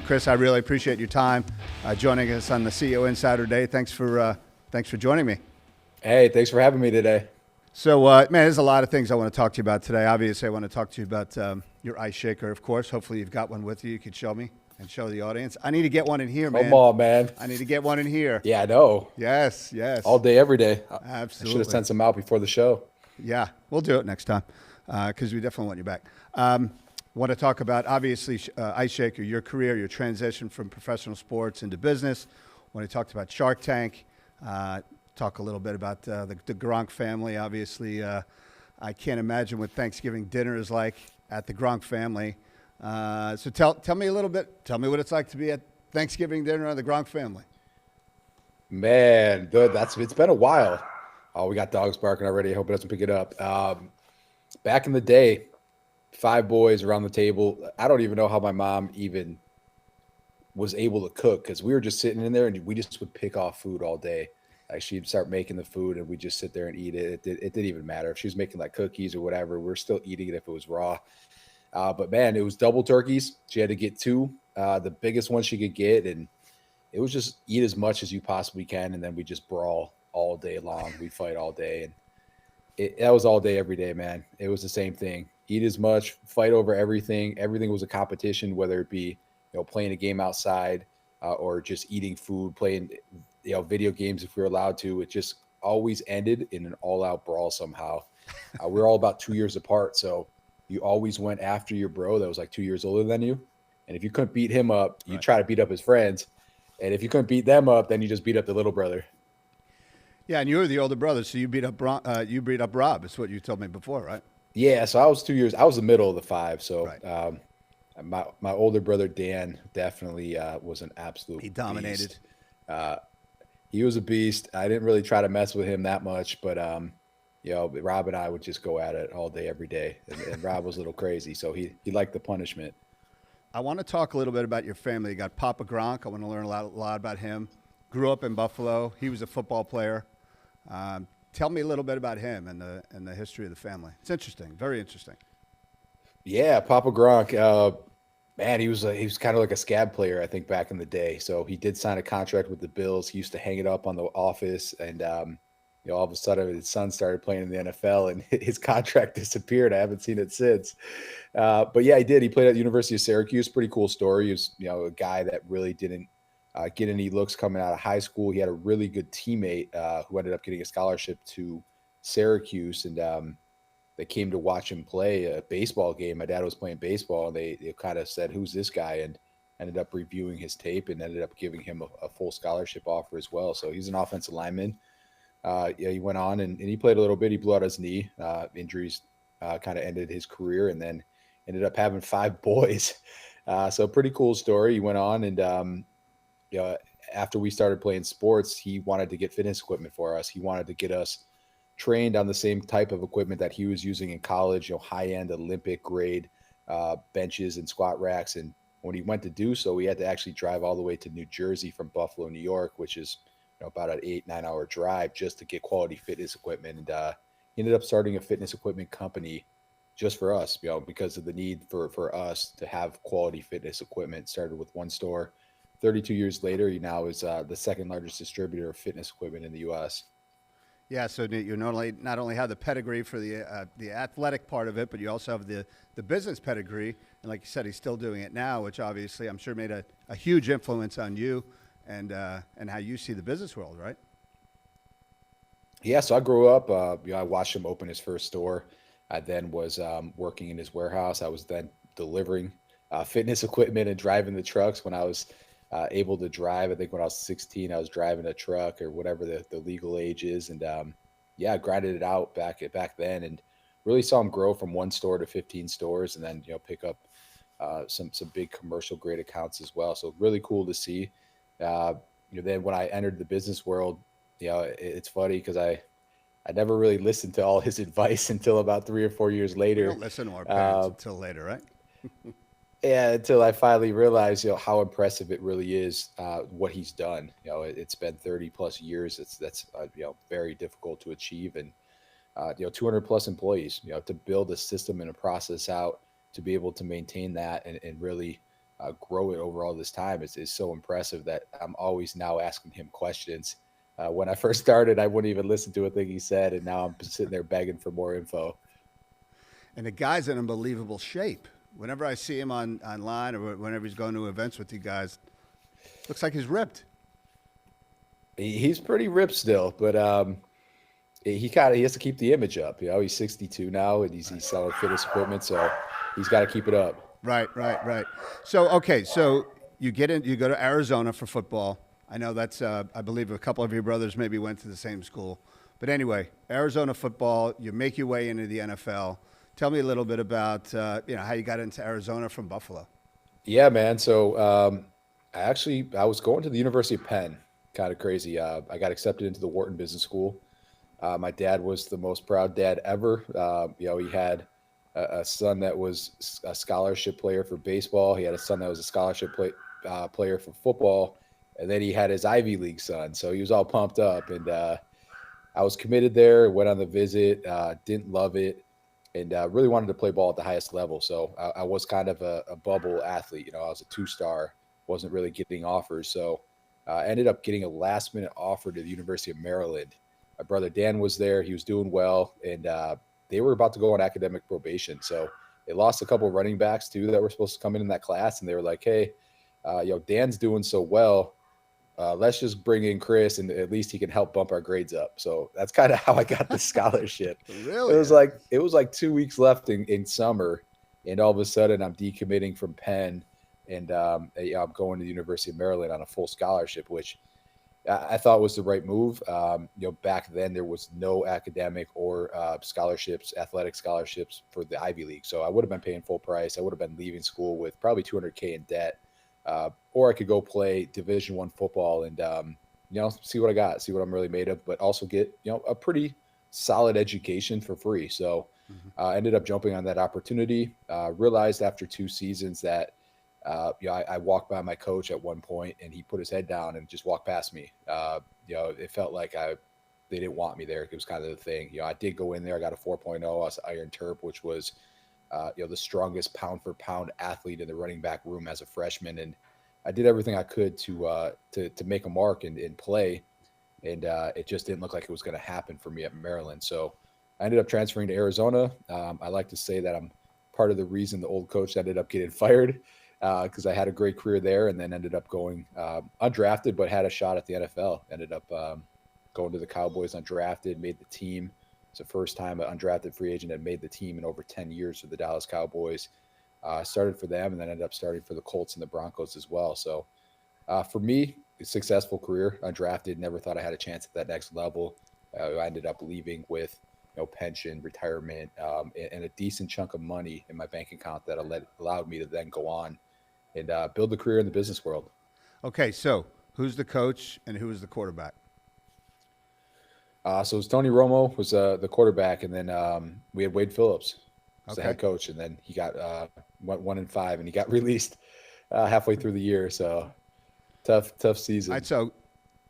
Chris, I really appreciate your time joining us on the CEO Insider Day. Thanks for joining me. Hey, thanks for having me today. So, there's a lot of things I want to talk to you about today. Obviously, I want to talk to you about your ice shaker, of course. Hopefully, you've got one with you. You could show me and show the audience. I need to get one in here, man. Come on, man. I need to get one in here. Yeah, I know. Yes, All yes. day, every day. I should have Absolutely. sent some out before the show. Yeah, we'll do it next time because we definitely want you back. Want to talk about, obviously, Ice Shaker, your career, your transition from professional sports into business. Want to talk about Shark Tank, talk a little bit about the Gronk family. Obviously, I can't imagine what Thanksgiving dinner is like at the Gronk family. So tell me a little bit. Tell me what it's like to be at Thanksgiving dinner on the Gronk family. Man, good. It's been a while. Oh, we got dogs barking already. I hope it doesn't pick it up. Back in the day, five boys around the table. I don't even know how my mom even was able to cook because we were just sitting in there and we just would pick off food all day. Like she'd start making the food and we'd just sit there and eat it. It didn't even matter if she was making like cookies or whatever. We're still eating it if it was raw. But man, it was double turkeys. She had to get two, the biggest one she could get, and it was just eat as much as you possibly can, and then we just brawl all day long. We fight all day, and that was all day, every day, man. It was the same thing. Eat as much, fight over everything. Everything was a competition, whether it be playing a game outside or just eating food, playing video games if we were allowed to. It just always ended in an all-out brawl somehow. We're all about 2 years apart, so you always went after your bro that was like 2 years older than you, and if you couldn't beat him up, you try to beat up his friends, and if you couldn't beat them up, then you just beat up the little brother. Yeah, and you were the older brother, so you beat up Rob. That's what you told me before, right? Yeah, so I was 2 years. I was the middle of the five. So Right. my older brother Dan definitely was an absolute. He dominated. Beast. Uh, he was a beast. I didn't really try to mess with him that much, but Rob and I would just go at it all day, every day. And Rob was a little crazy, so he liked the punishment. I want to talk a little bit about your family. You got Papa Gronk. I want to learn a lot about him. Grew up in Buffalo. He was a football player. Tell me a little bit about him and the history of the family. It's interesting, very interesting. Yeah, Papa Gronk. Man, he was kind of like a scab player, I think, back in the day. So he did sign a contract with the Bills. He used to hang it up on the office, and all of a sudden his son started playing in the NFL, and his contract disappeared. I haven't seen it since. But yeah, he did. He played at the University of Syracuse. Pretty cool story. He was a guy that really didn't get any looks coming out of high school. He had a really good teammate who ended up getting a scholarship to Syracuse, and they came to watch him play a baseball game. My dad was playing baseball, and they kind of said, "Who's this guy?" and ended up reviewing his tape and ended up giving him a full scholarship offer as well. So he's an offensive lineman. Yeah, he went on and he played a little bit. He blew out his knee. Injuries kind of ended his career, and then ended up having five boys. So pretty cool story. He went on and after we started playing sports, he wanted to get fitness equipment for us. He wanted to get us trained on the same type of equipment that he was using in college, high-end Olympic grade benches and squat racks. And when he went to do so, he had to actually drive all the way to New Jersey from Buffalo, New York, which is about an 8-9 hour drive just to get quality fitness equipment. And he ended up starting a fitness equipment company just for us, because of the need for us to have quality fitness equipment. Started with one store. 32 years later, he now is the second largest distributor of fitness equipment in the U.S. Yeah, so you not only have the pedigree for the athletic part of it, but you also have the business pedigree. And like you said, he's still doing it now, which obviously I'm sure made a huge influence on you and how you see the business world, right? Yeah, so I grew up, I watched him open his first store. I then was working in his warehouse. I was then delivering fitness equipment and driving the trucks when I was able to drive. I think when I was 16, I was driving a truck or whatever the legal age is. And yeah, I grinded it out back then and really saw him grow from one store to 15 stores and then, pick up some big commercial grade accounts as well. So really cool to see. Then when I entered the business world, it's funny because I never really listened to all his advice until about 3 or 4 years We later. don't listen to our parents Uh, until later, right? yeah, until I finally realized, how impressive it really is what he's done. It's been 30 plus years. That's very difficult to achieve, and 200 plus employees. To build a system and a process out to be able to maintain that and really grow it over all this time is so impressive that I'm always now asking him questions. When I first started, I wouldn't even listen to a thing he said, and now I'm sitting there begging for more info. And the guy's in unbelievable shape. Whenever I see him online or whenever he's going to events with you guys, looks like he's ripped. He's pretty ripped still, but he has to keep the image up. He's 62 now, and he's selling fitness equipment, so he's got to keep it up. Right. So, okay, so you go to Arizona for football. I know that's, I believe a couple of your brothers maybe went to the same school. But anyway, Arizona football, you make your way into the NFL. Tell me a little bit about, how you got into Arizona from Buffalo. Yeah, man. So I was going to the University of Penn. Kind of crazy. I got accepted into the Wharton Business School. My dad was the most proud dad ever. He had a son that was a scholarship player for baseball. He had a son that was a scholarship player for football. And then he had his Ivy League son. So he was all pumped up. And I was committed there, went on the visit, didn't love it, and really wanted to play ball at the highest level. So I was kind of a bubble athlete. I was a 2-star, wasn't really getting offers. So I ended up getting a last-minute offer to the University of Maryland. My brother Dan was there. He was doing well, and they were about to go on academic probation. So they lost a couple of running backs, too, that were supposed to come in that class, and they were like, hey, Dan's doing so well. Let's just bring in Chris, and at least he can help bump our grades up. So that's kind of how I got the scholarship. Really? It was like 2 weeks left in summer, and all of a sudden I'm decommitting from Penn, and I'm going to the University of Maryland on a full scholarship, which I thought was the right move. Back then there was no academic or athletic scholarships for the Ivy League. So I would have been paying full price. I would have been leaving school with probably $200K in debt. Or I could go play Division I football and, see what I got, see what I'm really made of, but also get, a pretty solid education for free. So I ended up jumping on that opportunity, realized after 2 seasons that, I walked by my coach at one point and he put his head down and just walked past me. It felt like they didn't want me there. It was kind of the thing. I did go in there. I got a 4.0. I was Iron Terp, which was, the strongest pound for pound athlete in the running back room as a freshman. And I did everything I could to make a mark and play. And it just didn't look like it was going to happen for me at Maryland. So I ended up transferring to Arizona. I like to say that I'm part of the reason the old coach ended up getting fired because I had a great career there and then ended up going undrafted, but had a shot at the NFL. Ended up going to the Cowboys undrafted, made the team. It's the first time an undrafted free agent had made the team in over 10 years for the Dallas Cowboys. Started for them and then ended up starting for the Colts and the Broncos as well. So for me, a successful career, undrafted, never thought I had a chance at that next level. I ended up leaving with pension, retirement, and a decent chunk of money in my bank account that allowed me to then go on and build a career in the business world. Okay, so who's the coach and who is the quarterback? So it was Tony Romo was the quarterback, and then we had Wade Phillips was the head coach, and then he got went 1-5, and he got released halfway through the year. So tough season. All right, so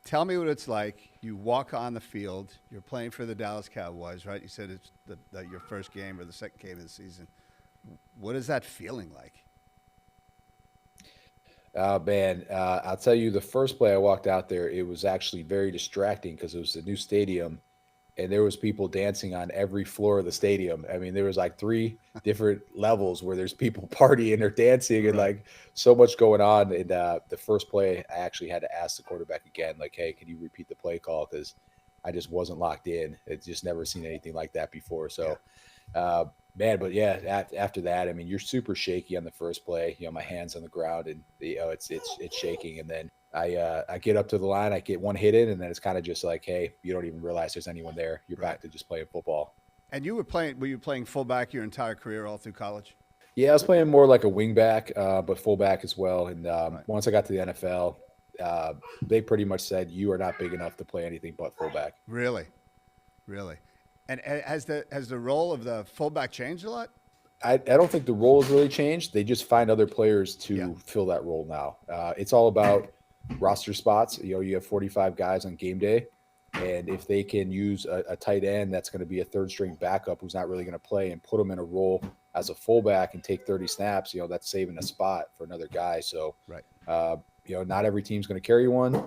tell me what it's like. You walk on the field. You're playing for the Dallas Cowboys, right? You said it's your first game or the second game of the season. What is that feeling like? Man, I'll tell you, the first play I walked out there, it was actually very distracting because it was a new stadium and there was people dancing on every floor of the stadium. I mean, there was like 3 different levels where there's people partying or dancing and like so much going on. And the first play, I actually had to ask the quarterback again, like, hey, can you repeat the play call? Because I just wasn't locked in. It's just never seen anything like that before. So, man, but yeah, after that, I mean, you're super shaky on the first play. My hands on the ground, and it's shaking. And then I get up to the line, I get one hit in, and then it's kind of just like, hey, you don't even realize there's anyone there. You're back to just playing football. And were you playing fullback your entire career, all through college? Yeah, I was playing more like a wingback, but fullback as well. And once I got to the NFL, they pretty much said you are not big enough to play anything but fullback. Really. And has the role of the fullback changed a lot? I don't think the role has really changed. They just find other players to fill that role now. It's all about roster spots. You have 45 guys on game day. And if they can use a tight end that's going to be a third string backup who's not really going to play and put them in a role as a fullback and take 30 snaps, that's saving a spot for another guy. So, Right. not every team's going to carry one.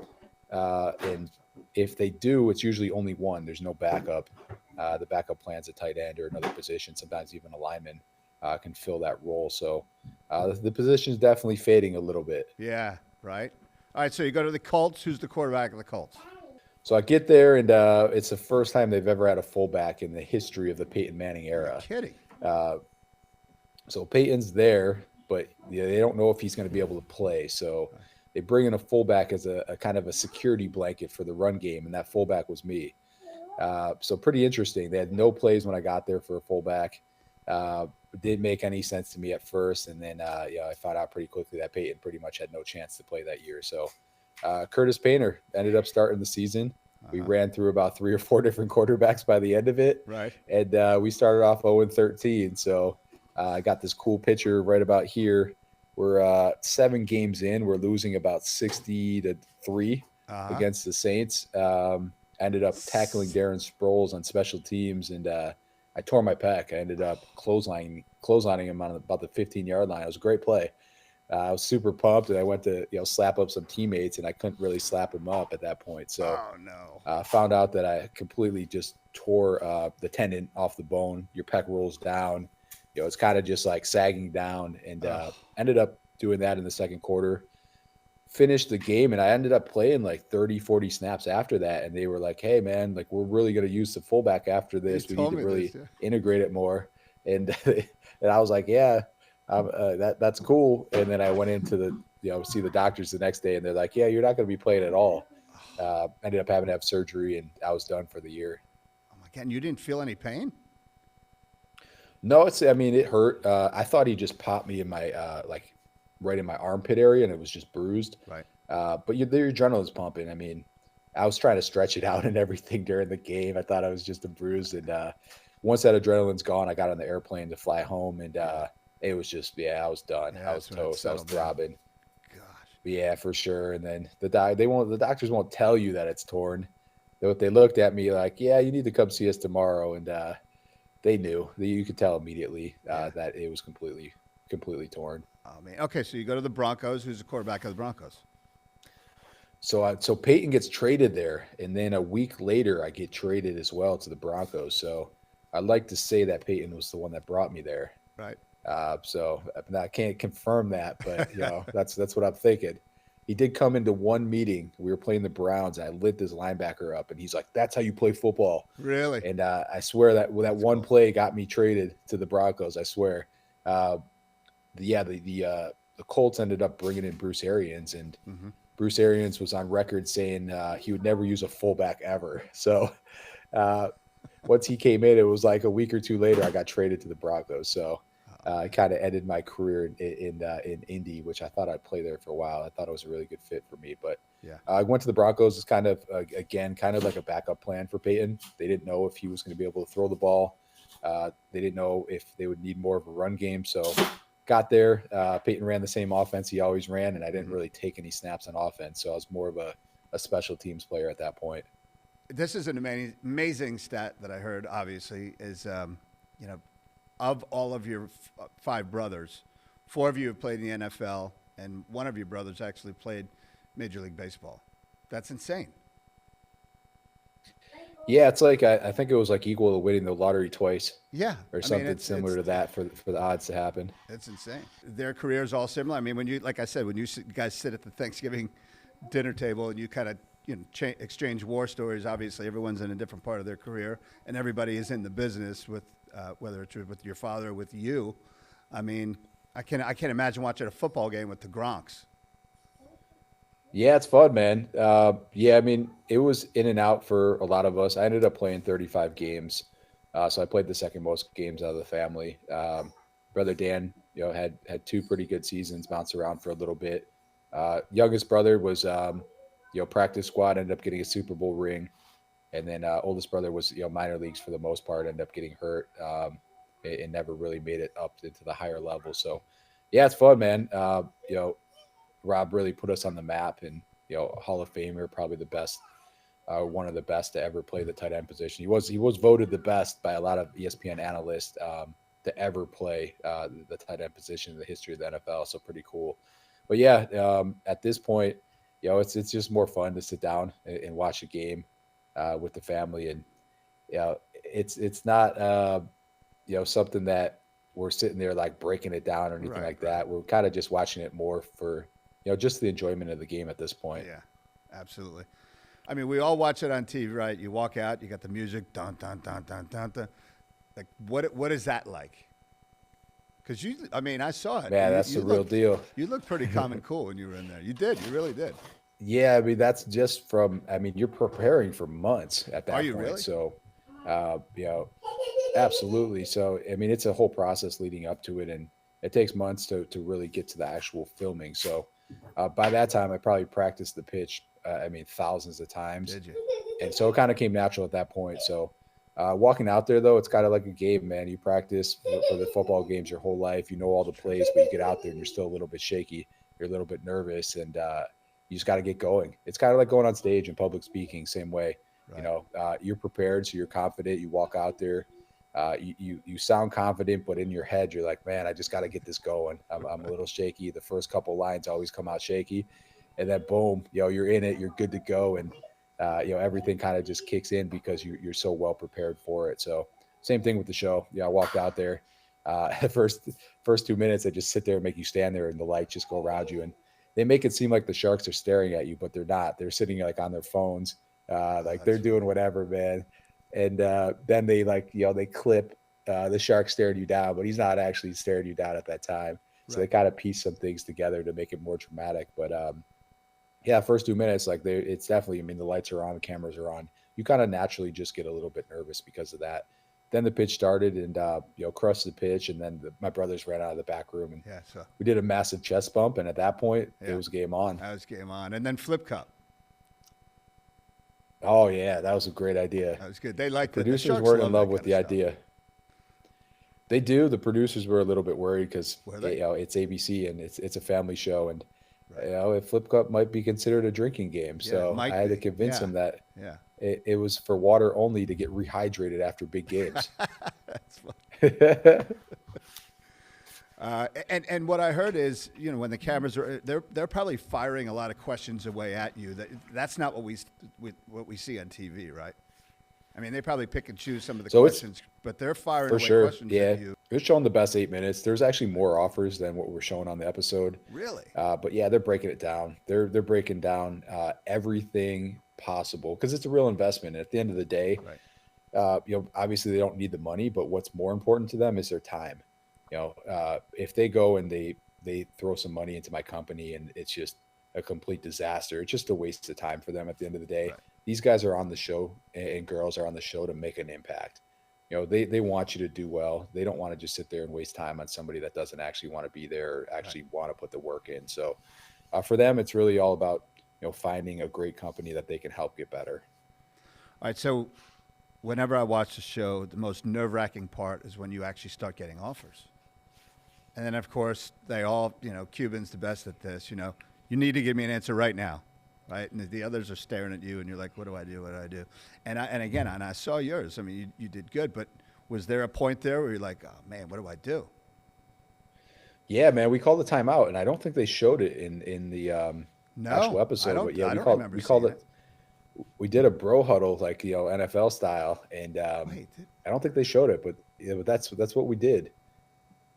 And if they do, it's usually only one. There's no backup. The backup plan's a tight end or another position. Sometimes even a lineman can fill that role. So the position is definitely fading a little bit. Yeah. Right. All right. So you go to the Colts. Who's the quarterback of the Colts? So I get there, and it's the first time they've ever had a fullback in the history of the Peyton Manning era. You're kidding. So Peyton's there, but they don't know if he's going to be able to play. So they bring in a fullback as a kind of a security blanket for the run game, and that fullback was me. So pretty interesting. They had no plays when I got there for a fullback. It didn't make any sense to me at first, and then I found out pretty quickly that Peyton pretty much had no chance to play that year. So Curtis Painter ended up starting the season. We ran through about 3 or 4 different quarterbacks by the end of it. Right. And we started off 0-13. So I got this cool picture right about here. We're 7 games in. We're losing about 60-3 against the Saints. Ended up tackling Darren Sproles on special teams, and I tore my pec. I ended up clotheslining him on about the 15-yard line. It was a great play. I was super pumped, and I went to slap up some teammates, and I couldn't really slap him up at that point. So found out that I completely just tore the tendon off the bone. Your pec rolls down. It's kind of just like sagging down, and ended up doing that in the second quarter. Finished the game, and I ended up playing like 30-40 snaps after that, and they were like, hey man, like we're really going to use the fullback after this. We need to really integrate it more. And and I was like, yeah, that's cool. And then I went into the see the doctors the next day, and they're like, yeah, you're not going to be playing at all. Ended up having to have surgery, and I was done for the year. Oh my God. And you didn't feel any pain? No, it hurt. I thought he just popped me in my right in my armpit area, and it was just bruised. Right. But your adrenaline's pumping. I mean, I was trying to stretch it out and everything during the game. I thought I was just a bruise. And once that adrenaline's gone, I got on the airplane to fly home, and it was just, I was done. Yeah, I was toast. I was throbbing. Gosh. Yeah, for sure. And then the doctors won't tell you that it's torn. They looked at me like, yeah, you need to come see us tomorrow. And they knew. You could tell immediately that it was completely torn. Oh man. Okay, so you go to the Broncos. Who's the quarterback of the Broncos? So Peyton gets traded there, and then a week later I get traded as well to the Broncos. So I'd like to say that Peyton was the one that brought me there. Right. So I can't confirm that, but that's what I'm thinking. He did come into one meeting. We were playing the Browns, and I lit this linebacker up, and he's like, "That's how you play football." Really? And I swear that one play got me traded to the Broncos. I swear. The Colts ended up bringing in Bruce Arians, and Bruce Arians was on record saying he would never use a fullback ever. So once he came in, it was like a week or two later, I got traded to the Broncos. So I kind of ended my career in Indy, which I thought I'd play there for a while. I thought it was a really good fit for me. But I went to the Broncos as kind of, again, kind of like a backup plan for Peyton. They didn't know if he was going to be able to throw the ball. They didn't know if they would need more of a run game. So got there. Peyton ran the same offense he always ran, and I didn't really take any snaps on offense. So I was more of a special teams player at that point. This is an amazing stat that I heard, obviously, is, of all of your 5 brothers, 4 of you have played in the NFL, and one of your brothers actually played Major League Baseball. That's insane. Yeah, it's like I think it was like equal to winning the lottery twice. Yeah, or something similar to that for the odds to happen. It's insane. Their careers all similar. I mean, when you, like I said, when you guys sit at the Thanksgiving dinner table and you kind of exchange war stories. Obviously, everyone's in a different part of their career, and everybody is in the business with whether it's with your father or with you. I mean, I can't imagine watching a football game with the Gronks. Yeah, it's fun, man. I mean, it was in and out for a lot of us. I ended up playing 35 games. So I played the second most games out of the family. Brother Dan, had 2 pretty good seasons, bounced around for a little bit. Youngest brother was, practice squad, ended up getting a Super Bowl ring. And then oldest brother was, minor leagues for the most part, ended up getting hurt and never really made it up into the higher level. So, yeah, it's fun, man. Rob really put us on the map, and Hall of Famer, probably the best one of the best to ever play the tight end position. He was voted the best by a lot of ESPN analysts to ever play the tight end position in the history of the NFL. So pretty cool. But yeah, at this point, it's just more fun to sit down and watch a game with the family, and it's not something that we're sitting there like breaking it down or anything like that. We're kind of just watching it more for just the enjoyment of the game at this point. Yeah, absolutely. I mean, we all watch it on TV, right? You walk out, you got the music, dun dun dun dun dun dun. Like, what is that like? Because I saw it. Man, that's the real deal. You looked pretty calm and cool when you were in there. You did. You really did. Yeah, I mean, that's just from. I mean, you're preparing for months at that point. Are you really? So, absolutely. So, I mean, it's a whole process leading up to it, and it takes months to really get to the actual filming. So, by that time, I probably practiced the pitch. Thousands of times. Did you? And so it kind of came natural at that point. So, walking out there though, it's kind of like a game, man. You practice for the football games your whole life. You know all the plays, but you get out there and you're still a little bit shaky. You're a little bit nervous, and you just got to get going. It's kind of like going on stage and public speaking, same way. Right. You're prepared, so you're confident. You walk out there, you sound confident, but in your head, you're like, man, I just got to get this going. I'm a little shaky. The first couple lines always come out shaky, and then boom, you're in it. You're good to go, and everything kind of just kicks in because you're so well prepared for it. So same thing with the show. I walked out there. First 2 minutes, they just sit there and make you stand there, and the lights just go around you, and they make it seem like the sharks are staring at you, but they're not. They're sitting like on their phones, they're doing whatever, man. And then they they clip the shark staring you down, but he's not actually staring you down at that time. So They kind of piece some things together to make it more dramatic. But first 2 minutes, it's definitely, the lights are on, the cameras are on. You kind of naturally just get a little bit nervous because of that. Then the pitch started, and crushed the pitch, and then my brothers ran out of the back room, and we did a massive chest bump, and at that point, it was game on. That was game on, and then flip cup. Oh yeah, that was a great idea. That was good. They liked it. Producers weren't in love with the idea. They do. The producers were a little bit worried because it's ABC and it's a family show, and Flip Cup might be considered a drinking game. So I had to convince them that it was for water only to get rehydrated after big games. That's funny. And what I heard is, when the cameras are, they're probably firing a lot of questions away at you. That's not what we see on TV, right? I mean, they probably pick and choose some of the questions, but they're firing away questions at you. They're showing the best 8 minutes. There's actually more offers than what we're showing on the episode. Really? But yeah, they're breaking it down. They're breaking down everything possible because it's a real investment. And at the end of the day, obviously they don't need the money, but what's more important to them is their time. If they go and they throw some money into my company and it's just a complete disaster, it's just a waste of time for them at the end of the day. Right. These guys are on the show and girls are on the show to make an impact. They want you to do well. They don't want to just sit there and waste time on somebody that doesn't actually want to be there or actually want to put the work in. So for them, it's really all about, finding a great company that they can help get better. All right. So whenever I watch the show, the most nerve-wracking part is when you actually start getting offers. And then, of course, they all, Cuban's the best at this, you need to give me an answer right now, right? And the others are staring at you, and you're like, what do I do? What do I do? And I saw yours. I mean, you did good, but was there a point there where you're like, oh, man, what do I do? Yeah, man, we called the timeout, and I don't think they showed it in the actual episode. But yeah, we called it. We did a bro huddle, NFL style, and I don't think they showed it, but that's what we did.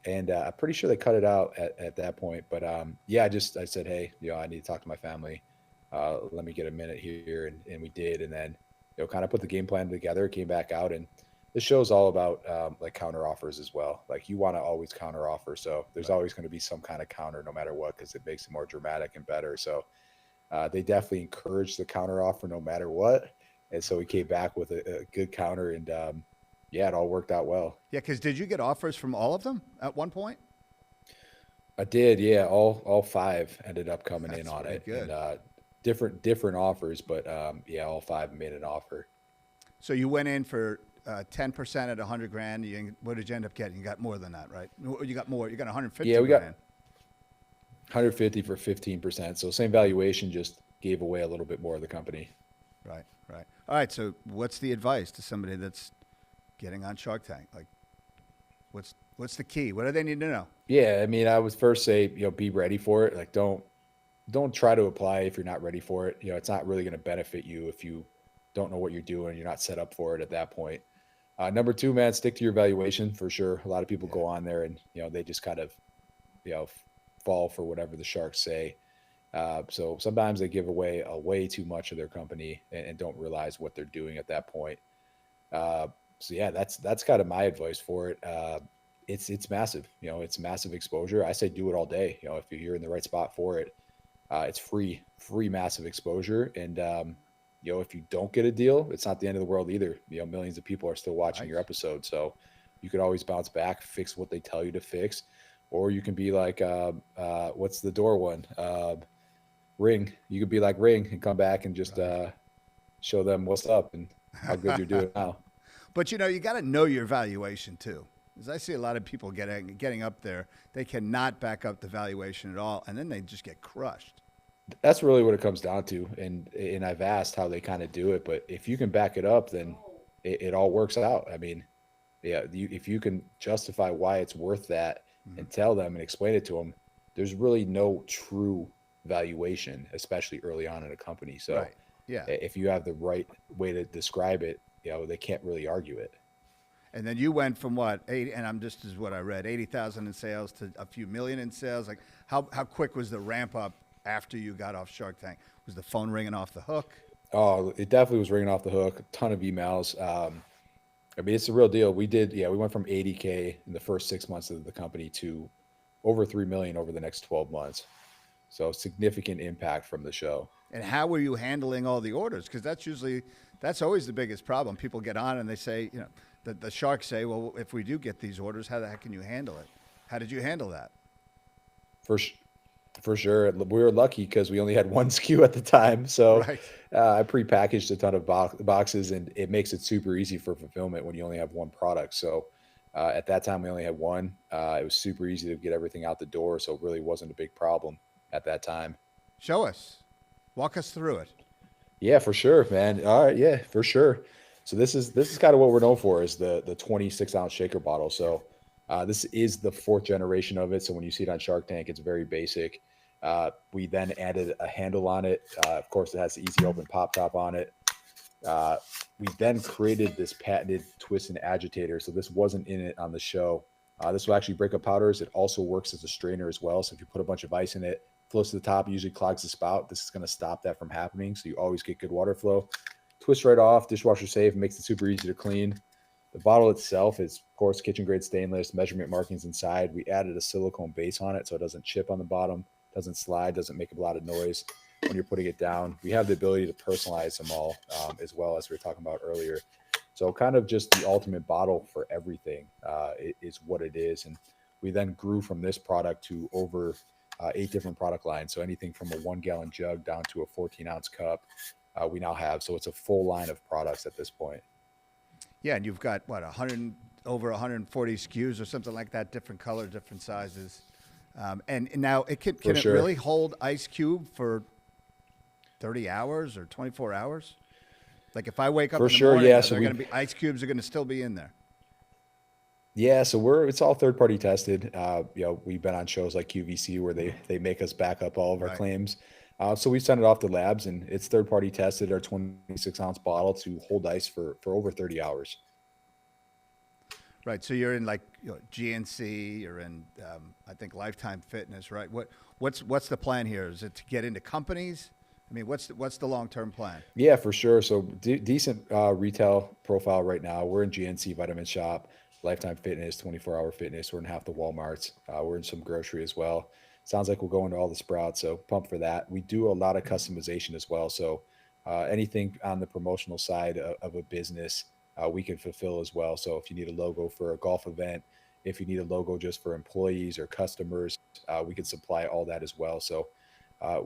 And I'm pretty sure they cut it out at that point. But I said, hey, I need to talk to my family. Let me get a minute here, and we did. And then kind of put the game plan together, came back out, and this show's all about counter offers as well. You want to always counter offer, so there's always going to be some kind of counter no matter what, because it makes it more dramatic and better. So they definitely encourage the counter offer no matter what, and so we came back with a good counter, and it all worked out well. Yeah, because did you get offers from all of them at one point? I did, yeah. All 5 ended up coming in on it. Good. And different offers, but all 5 made an offer. So you went in for 10% at $100,000. What did you end up getting? You got more than that, right? You got more. You got 150. Yeah, we got 150 for 15%. So same valuation, just gave away a little bit more of the company. Right. Right. All right. So, what's the advice to somebody that's getting on Shark Tank? Like, what's the key? What do they need to know? Yeah, I mean, I would first say, be ready for it. Like, don't try to apply if you're not ready for it. It's not really going to benefit you if you don't know what you're doing. You're not set up for it at that point. Number two, man, stick to your valuation for sure. A lot of people Yeah. go on there and they just kind of fall for whatever the sharks say. So sometimes they give away way too much of their company and don't realize what they're doing at that point. Uh, so yeah, that's kind of my advice for it. It's massive. It's massive exposure. I say do it all day. If you're in the right spot for it, it's free massive exposure. And if you don't get a deal, it's not the end of the world either. Millions of people are still watching Right. your episode, so you could always bounce back, fix what they tell you to fix, or you can be like, what's the door one? Ring. You could be like Ring and come back and just Right. show them what's up and how good you're doing now. But you got to know your valuation too. Because I see a lot of people getting up there, they cannot back up the valuation at all, and then they just get crushed. That's really what it comes down to. And I've asked how they kind of do it, but if you can back it up, then it all works out. I mean, yeah, if you can justify why it's worth that Mhm. and tell them and explain it to them, there's really no true valuation, especially early on in a company. So Right. Yeah. if you have the right way to describe it, they can't really argue it. And then you went from what 80, and I'm just as what I read, 80,000 in sales to a few million in sales. Like how quick was the ramp up after you got off Shark Tank? Was the phone ringing off the hook? Oh, it definitely was ringing off the hook. A ton of emails. I mean, it's a real deal. We went from 80K in the first 6 months of the company to over 3 million over the next 12 months. So significant impact from the show. And how were you handling all the orders? Because that's always the biggest problem. People get on and they say, the sharks say, well, if we do get these orders, how the heck can you handle it? How did you handle that? For sh- for sure, we were lucky because we only had one SKU at the time. So Right. I prepackaged a ton of boxes, and it makes it super easy for fulfillment when you only have one product. So at that time, we only had one. It was super easy to get everything out the door, so it really wasn't a big problem at that time. Show us. Walk us through it. Yeah, for sure, man. All right, yeah, for sure. So this is kind of what we're known for is the 26-ounce shaker bottle. So this is the fourth generation of it. So when you see it on Shark Tank, it's very basic. We then added a handle on it. Of course, it has the easy open pop top on it. Uh, we then created this patented twist and agitator. So this wasn't in it on the show. This will actually break up powders. It also works as a strainer as well. So if you put a bunch of ice in it, flows to the top, usually clogs the spout. This is going to stop that from happening. So you always get good water flow. Twist right off, dishwasher safe, makes it super easy to clean. The bottle itself is, of course, kitchen grade stainless, measurement markings inside. We added a silicone base on it so it doesn't chip on the bottom, doesn't slide, doesn't make a lot of noise when you're putting it down. We have the ability to personalize them all as well, as we were talking about earlier. So kind of just the ultimate bottle for everything is what it is. And we then grew from this product to over 8 different product lines. So anything from a 1-gallon jug down to a 14-ounce cup, we now have. So it's a full line of products at this point. Yeah, and you've got what 100 over 140 SKUs or something like that, different color, different sizes. And now For can it sure. really hold ice cube for 30 hours or 24 hours? Like if I wake up For in the sure, morning, yeah. are So there we going to be ice cubes are going to still be in there? Yeah, so it's all third party tested. We've been on shows like QVC where they make us back up all of our Right. claims. So we send it off to labs and it's third party tested. Our 26-ounce bottle to hold ice for over 30 hours. Right. So you're in like GNC, you're in I think Lifetime Fitness, right? What's the plan here? Is it to get into companies? I mean, what's the long-term plan? Yeah, for sure. So decent retail profile right now. We're in GNC Vitamin Shop, Lifetime Fitness, 24-hour fitness. We're in half the Walmarts. We're in some grocery as well. Sounds like we'll go into all the Sprouts, so pump for that. We do a lot of customization as well. So anything on the promotional side of a business, we can fulfill as well. So if you need a logo for a golf event, if you need a logo just for employees or customers, we can supply all that as well. So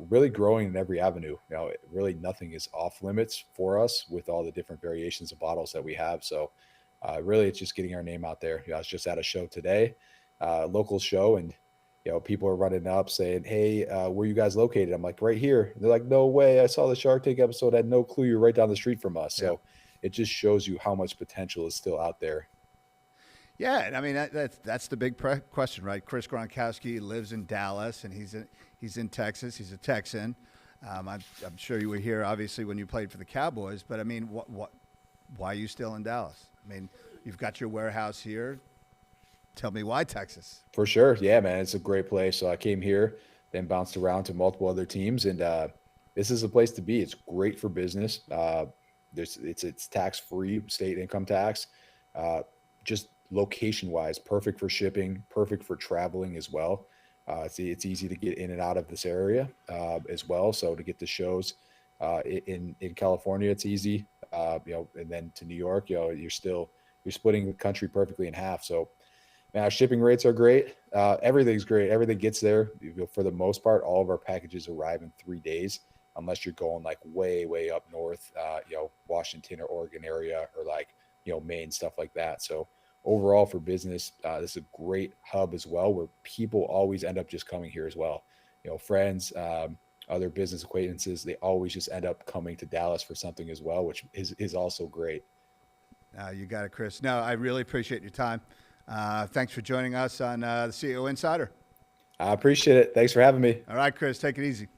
really growing in every avenue. Really nothing is off limits for us with all the different variations of bottles that we have. So really, it's just getting our name out there. I was just at a show today, local show, and people are running up saying, "Hey, where you guys located?" I'm like, "Right here." And they're like, "No way! I saw the Shark Tank episode. I had no clue you're right down the street from us." Yeah. So it just shows you how much potential is still out there. Yeah, and I mean that's the big question, right? Chris Gronkowski lives in Dallas, and he's in Texas. He's a Texan. I'm sure you were here, obviously, when you played for the Cowboys. But I mean, why are you still in Dallas? I mean, you've got your warehouse here. Tell me why Texas? For sure. Yeah, man. It's a great place. So I came here, then bounced around to multiple other teams, and this is a place to be. It's great for business. It's tax free, state income tax. Just location wise, perfect for shipping, perfect for traveling as well. It's easy to get in and out of this area as well. So to get the shows in California, it's easy. And then to New York, you're splitting the country perfectly in half. So man, our shipping rates are great. Everything's great. Everything gets there. For the most part, all of our packages arrive in 3 days, unless you're going like way, way up north, Washington or Oregon area, or like, Maine, stuff like that. So overall for business, this is a great hub as well, where people always end up just coming here as well. Friends, other business acquaintances, they always just end up coming to Dallas for something as well, which is also great. You got it, Chris. No, I really appreciate your time. Thanks for joining us on the CEO Insider. I appreciate it. Thanks for having me. All right, Chris, take it easy.